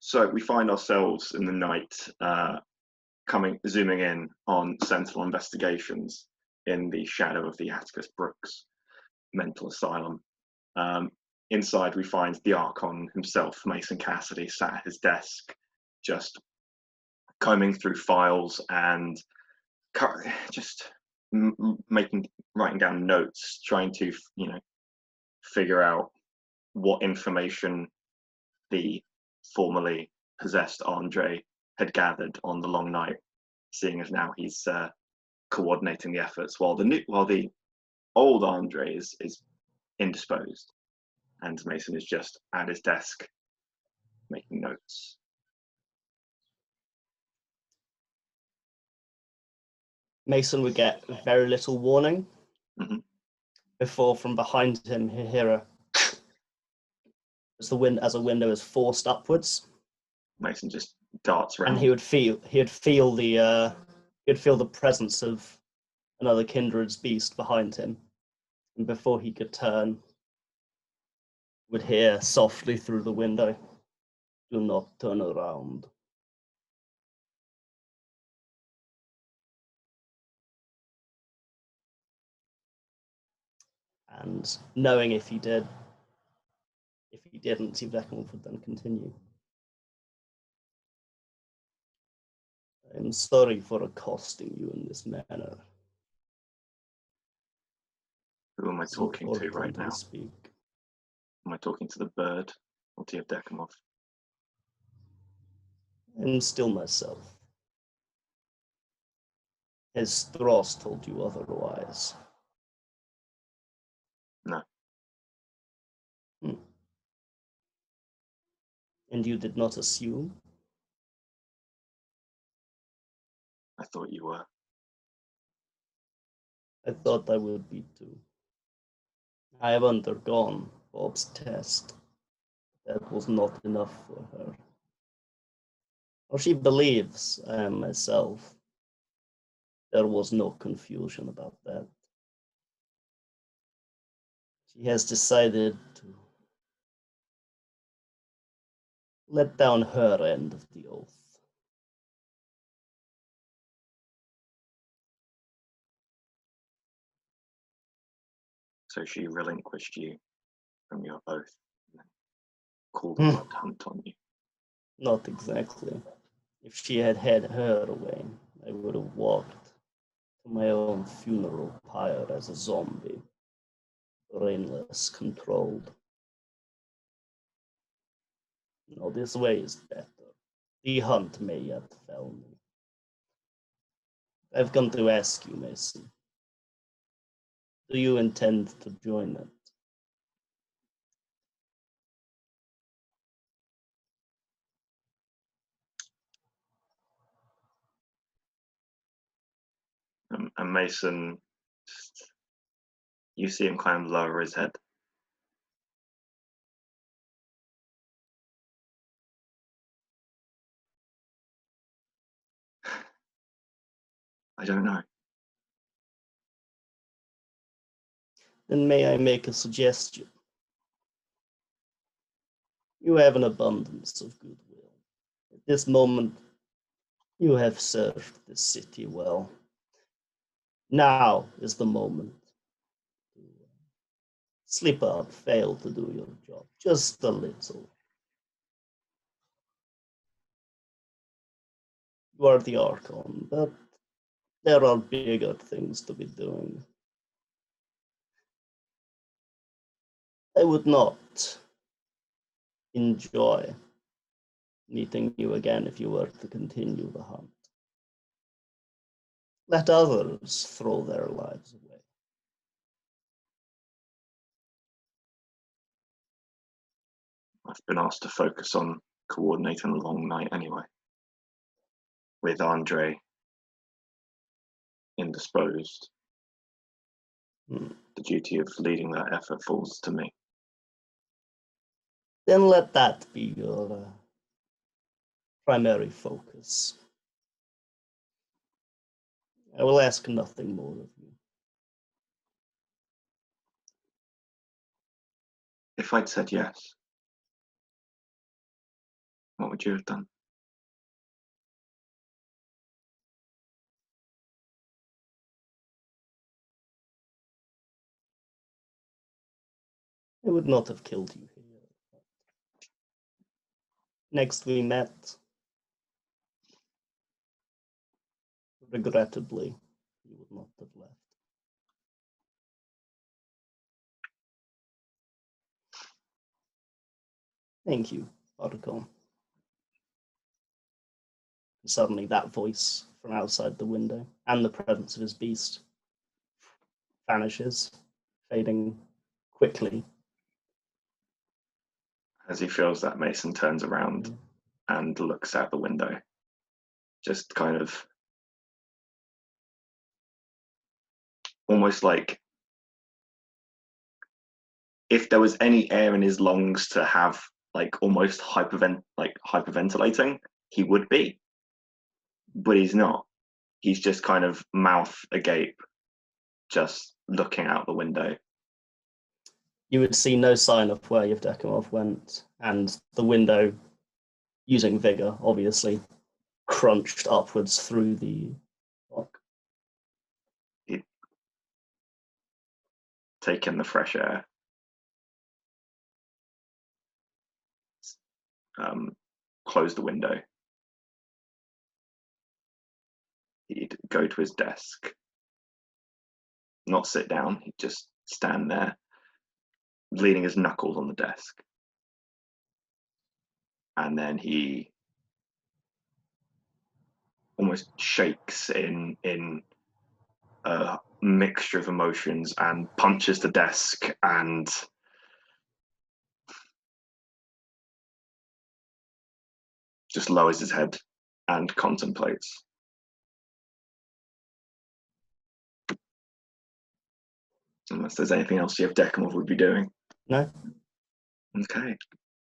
So we find ourselves in the night, zooming in on Sentinel investigations in the shadow of the Atticus Brooks mental asylum. Inside, we find the Archon himself, Mason Cassidy, sat at his desk, just combing through files and just writing down notes, trying to, figure out what information the formerly possessed Andre had gathered on the long night, seeing as now he's coordinating the efforts while the old Andre is indisposed, and Mason is just at his desk making notes. Mason would get very little warning before from behind him he'd hear as a window is forced upwards. Mason just darts around, and he'd feel the presence of another kindred's beast behind him, and before he could turn, would hear softly through the window, "Do not turn around." And knowing if he didn't, Yevdekemov would then continue. "I'm sorry for accosting you in this manner." Who am I talking to right now? Am I talking to the bird or to Yevdekemov? "I'm still myself. Has Stross told you otherwise?" No. And you did not assume? I thought you were. I thought I would be too. I have undergone Bob's test. That was not enough for her. Or she believes I am myself. There was no confusion about that. She has decided to let down her end of the oath. So she relinquished you from your oath and then called a blood hunt on you. Not exactly. If she had had her away, I would have walked to my own funeral pyre as a zombie, brainless, controlled. No, this way is better. The hunt may yet fell me. I've come to ask you, Mason. Do you intend to join it? And Mason, you see him kind of lower his head. I don't know. Then may I make a suggestion? You have an abundance of goodwill. At this moment, you have served the city well. Now is the moment to slip up, fail to do your job, just a little. You are the Archon, but there are bigger things to be doing. I would not enjoy meeting you again if you were to continue the hunt. Let others throw their lives away. I've been asked to focus on coordinating the long night anyway. With Andre indisposed, the duty of leading that effort falls to me. Then let that be your primary focus. I will ask nothing more of you. If I'd said yes, What would you have done? It would not have killed you here. Next we met, regrettably, you would not have left. Thank you, Archon. Suddenly that voice from outside the window and the presence of his beast vanishes, fading quickly. As he feels that, Mason turns around and looks out the window, just kind of almost like if there was any air in his lungs to have like almost hyperventilating, he would be, but he's not. He's just kind of mouth agape, just looking out the window. You would see no sign of where Yevdekemov went, and the window, using vigor, obviously, crunched upwards through the lock. He'd taken the fresh air. Close the window. He'd go to his desk, not sit down, he'd just stand there, leaning his knuckles on the desk. And then he almost shakes in a mixture of emotions and punches the desk and just lowers his head and contemplates. Unless there's anything else Yevdekemov would be doing. No? Okay.